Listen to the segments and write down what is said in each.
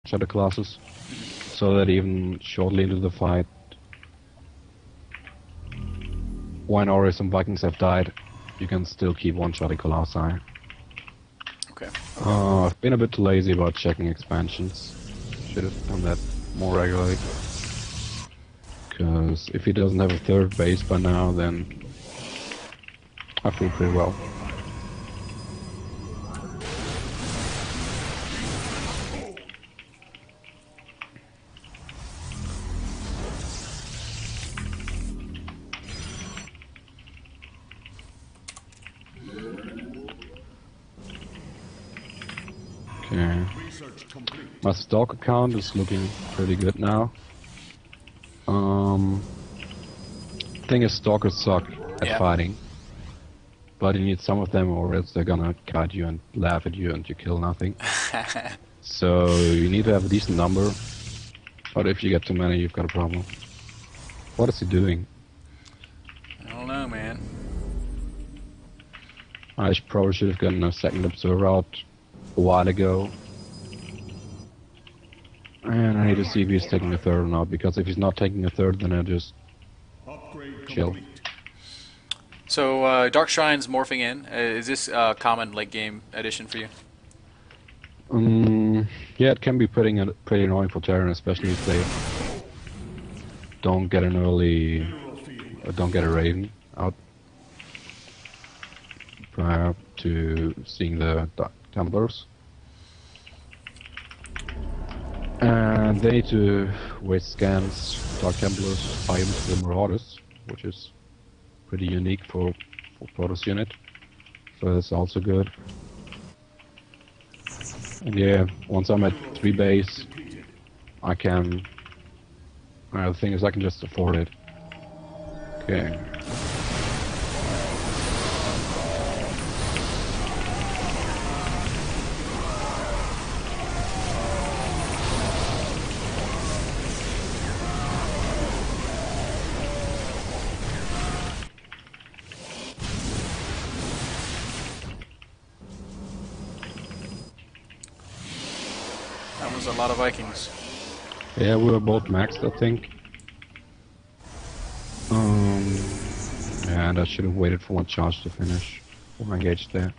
shadow classes, so that even shortly into the fight, when already some Vikings have died, you can still keep one-shotting Colossi. Okay. I've been a bit lazy about checking expansions. Should have done that more regularly. Because if he doesn't have a third base by now, then I feel pretty well. Okay. My Stalk account is looking pretty good now. Thing is, Stalkers suck at fighting. But you need some of them, or else they're gonna cut you and laugh at you and you kill nothing. So you need to have a decent number. But if you get too many, you've got a problem. What is he doing? I don't know, man. I probably should have gotten a second observer out a while ago. And I need to see if he's taking a third or not, because if he's not taking a third, then I just chill. So Dark Shrine's morphing in. Is this a common late game addition for you? Yeah, it can be pretty annoying for Terran, especially if they don't get an early, don't get a Raven out prior to seeing the Templars. And they need to waste scans, Dark Templars, buy into the Marauders, which is pretty unique for Protoss unit. So that's also good. And yeah, once I'm at 3 base, I can... the thing is, I can just afford it. Okay. That was a lot of Vikings. Yeah, we were both maxed, I think. And I should have waited for one charge to finish. Or engaged there.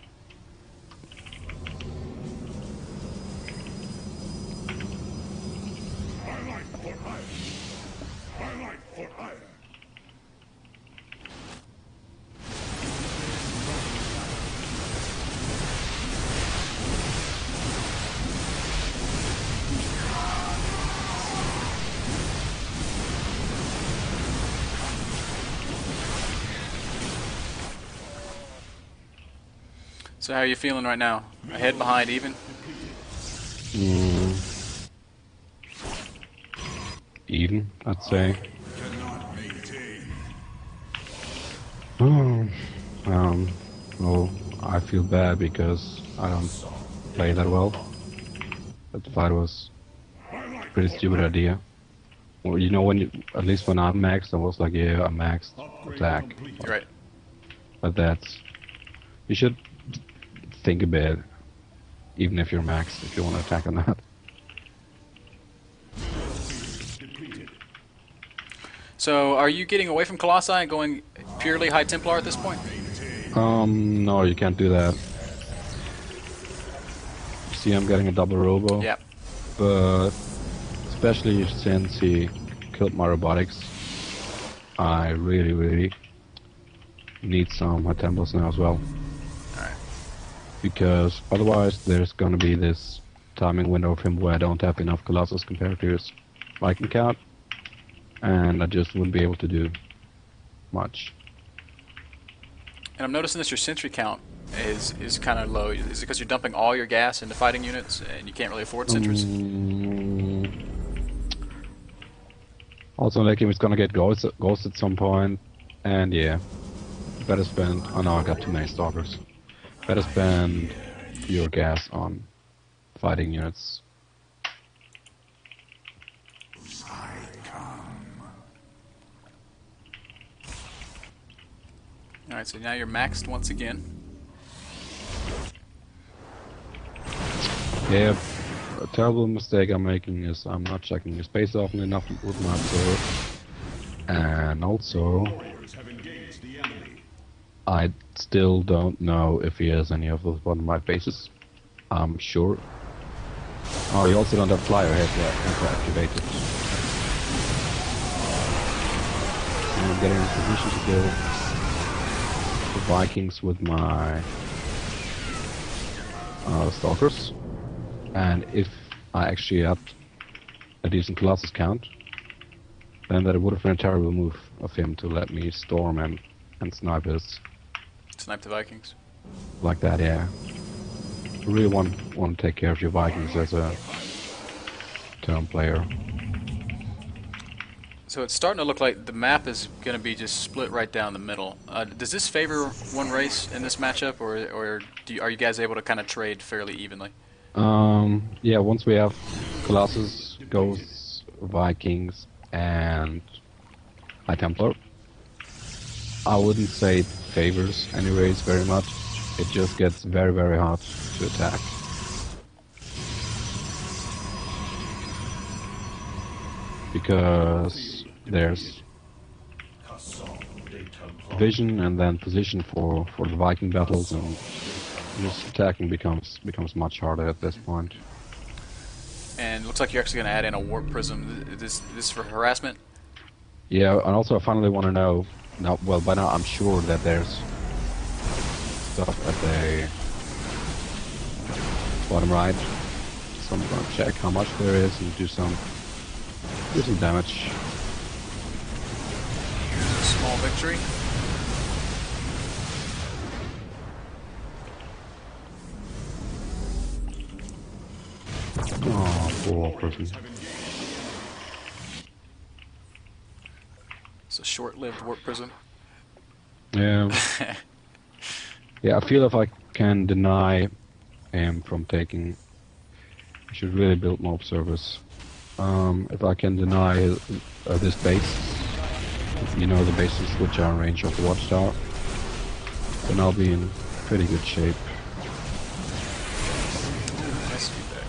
So how are you feeling right now? Ahead, behind, even? Even, I'd say. Well, I feel bad because I don't play that well. But the fight was a pretty stupid idea. Well, you know, at least when I'm maxed, I was like, yeah, I'm maxed, attack. Right. But that's... You should think a bit, even if you're maxed, if you want to attack or not. So are you getting away from Colossi and going purely High Templar at this point? No, you can't do that. See, I'm getting a double robo. Yeah. But especially since he killed my robotics, I really need some high temples now as well. Alright. Because otherwise there's gonna be this timing window of him where I don't have enough Colossus compared to his Viking count, and I just wouldn't be able to do much. And I'm noticing that your sentry count is kind of low. Is it because you're dumping all your gas into fighting units and you can't really afford sentries? Also, like him, it's gonna get ghost at some point, and yeah, better spend. Oh no, I got too many stalkers. Better spend your gas on fighting units. Alright, so now you're maxed once again. Yeah, a terrible mistake I'm making is I'm not checking the space often enough with my observer. And also, I still don't know if he has any of those bottom right bases. I'm sure. Oh, you also don't have flyer head activated. And I'm getting in position to kill the Vikings with my stalkers. And if I actually had a decent Colossus count, then that would have been a terrible move of him to let me storm and snipe his. Snipe the Vikings. Like that, yeah. You really want to take care of your Vikings as a turn player. So it's starting to look like the map is going to be just split right down the middle. Does this favor one race in this matchup, or are you guys able to kind of trade fairly evenly? Yeah, once we have Colossus, Ghosts, Vikings, and High Templar, I wouldn't say it favors any race very much. It just gets very, very hard to attack. Because there's vision and then position for the Viking battles, and just attacking becomes much harder at this point. And it looks like you're actually going to add in a warp prism. This for harassment? Yeah, and also I finally want to know. Now, well, by now I'm sure that there's stuff at the bottom right. So I'm gonna check how much there is and do some damage. Small victory. Oh, poor person. It's a short-lived warp prism. Yeah. Yeah, I feel if I can deny him from taking, I should really build more observers. If I can deny this base, you know, the bases which are in range of the watchtower, then I'll be in pretty good shape. Nice feedback.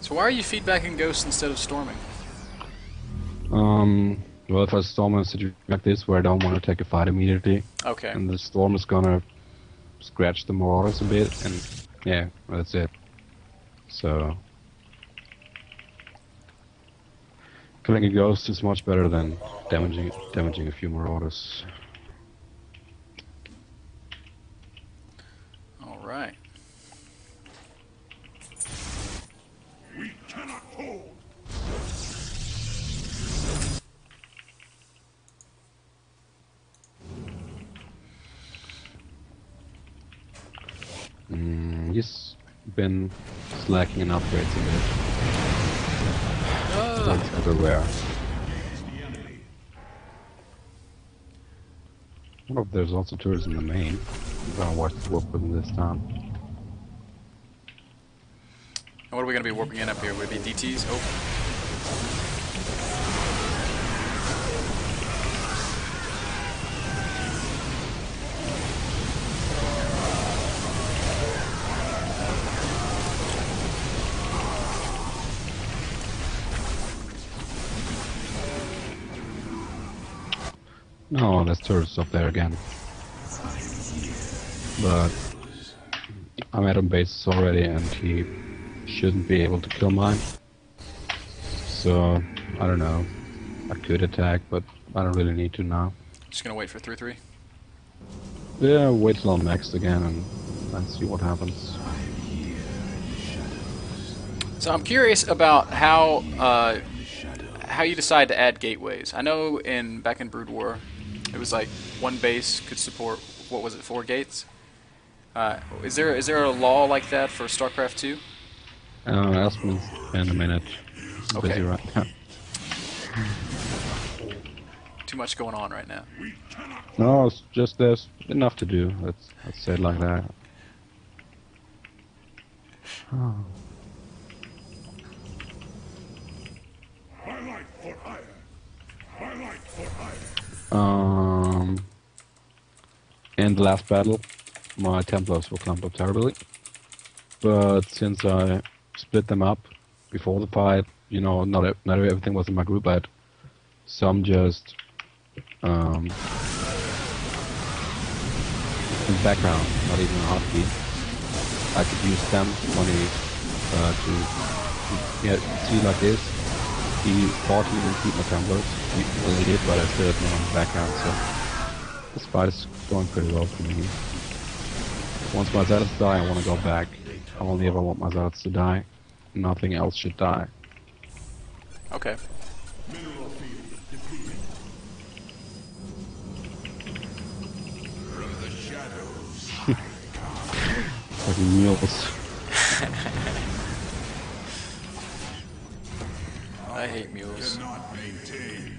So why are you feedbacking Ghosts instead of storming? Well, if I storm in a situation like this where I don't want to take a fight immediately, Okay. and the storm is gonna scratch the marauders a bit, and yeah, that's it. So killing a ghost is much better than damaging a few marauders. All right. We cannot hold. He's been slacking in upgrades a bit. That's everywhere. I wonder if there's also turrets in the main. I'm gonna watch the warp with this time. And what are we going to be warping in up here? Would it be DTs? Oh. No, there's turrets up there again. But I'm at him bases already and he shouldn't be able to kill mine. So, I don't know. I could attack, but I don't really need to now. Just going to wait for 3-3. Yeah, wait till I'm maxed again and see what happens. So I'm curious about how you decide to add gateways. I know back in Brood War, it was like one base could support, what was it, 4 gates? Is there a law like that for StarCraft 2? Ask me in a minute. I'm Okay. busy right now. Too much going on right now. No, it's just there's enough to do. Let's say it like that. Oh. Highlight for hire. Highlight for hire. In the last battle, my Templars were clumped up terribly. But since I split them up before the fight, you know, not everything was in my group. I had some just in the background, not even a heartbeat. I could use them only to see like this. He thought he didn't keep my Templars. He really did, but I still had no in the background. So this fight is going pretty well for me. Once my Zealots die, I want to go back. I only ever want my Zealots to die. Nothing else should die. Okay. Mineral field depleted. From the shadows. Fucking mules. I hate mules. Cannot maintain.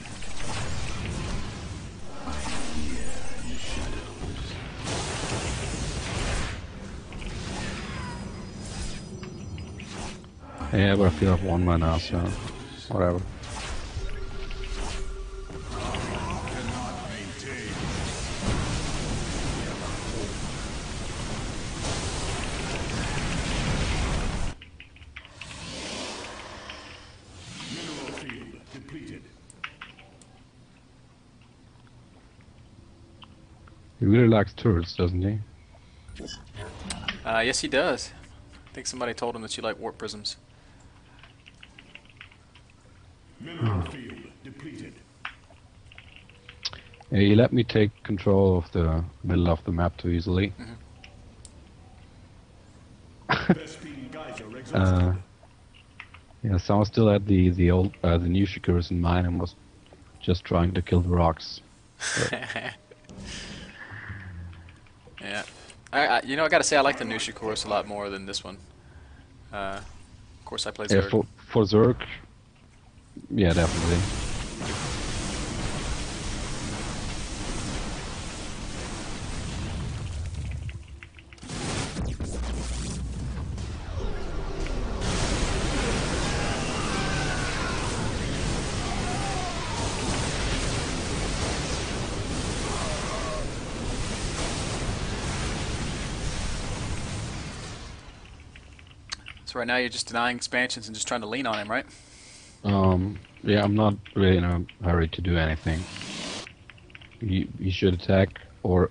Yeah, but I feel I've won by now, so whatever. Cannot maintain. Mineral field depleted. He really likes turrets, doesn't he? Yes, he does. I think somebody told him that you like warp prisms. Mineral field depleted. Yeah, he let me take control of the middle of the map too easily. Vespene geyser exhausted. Yeah, so I was still at the new Shikuras in mine and was just trying to kill the rocks. Yeah. You know, I gotta say I like the new Shikuras a lot more than this one. Of course, I play Yeah, Zerg. for Zerg, yeah, definitely. So right now you're just denying expansions and just trying to lean on him, right? Yeah, I'm not really in a hurry to do anything. He should attack, or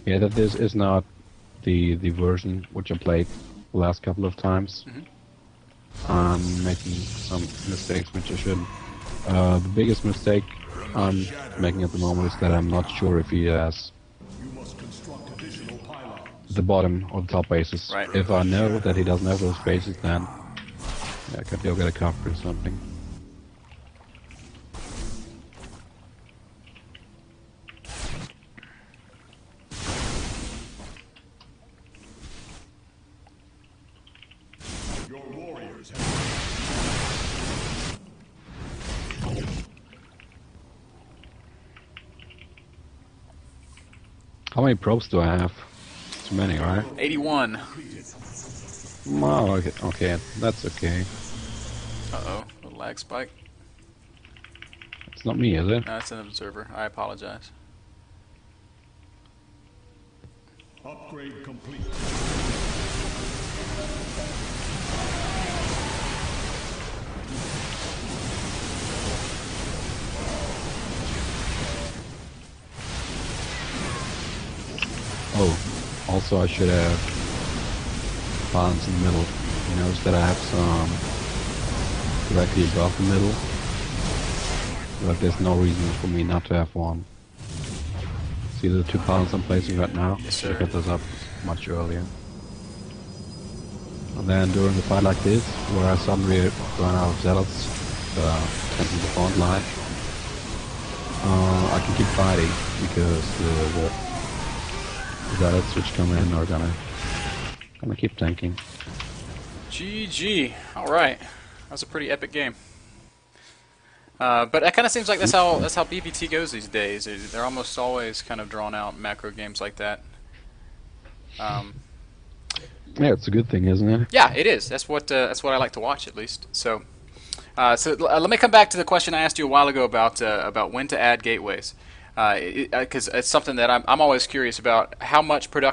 yeah, that this is not the version which I played the last couple of times. I'm making some mistakes which I shouldn't. The biggest mistake I'm making at the moment is that I'm not sure if he has You must construct additional pylons. the bottom or the top bases. Right. If I know that he doesn't have those bases, then yeah, I could go get a cover or something. Your warriors have How many probes do I have? Too many, right? 81. Oh, okay, that's okay. Uh-oh, little lag spike. It's not me, is it? No, it's an observer. I apologize. upgrade complete. Oh, also I should have pylons in the middle. You notice that I have some directly above the middle, but there's no reason for me not to have one. See the two pylons I'm placing right now? Yes, Should sir. get those up much earlier. And then during a fight like this, where I suddenly run out of zealots, taking the front line, I can keep fighting because the zealots which come in are gonna keep tanking. GG. All right, that was a pretty epic game. But it kind of seems like that's how PvT goes these days. They're almost always kind of drawn out macro games like that. Yeah, it's a good thing, isn't it? Yeah, it is. That's what I like to watch, at least. So, let me come back to the question I asked you a while ago about when to add gateways. Because it's something that I'm always curious about. How much production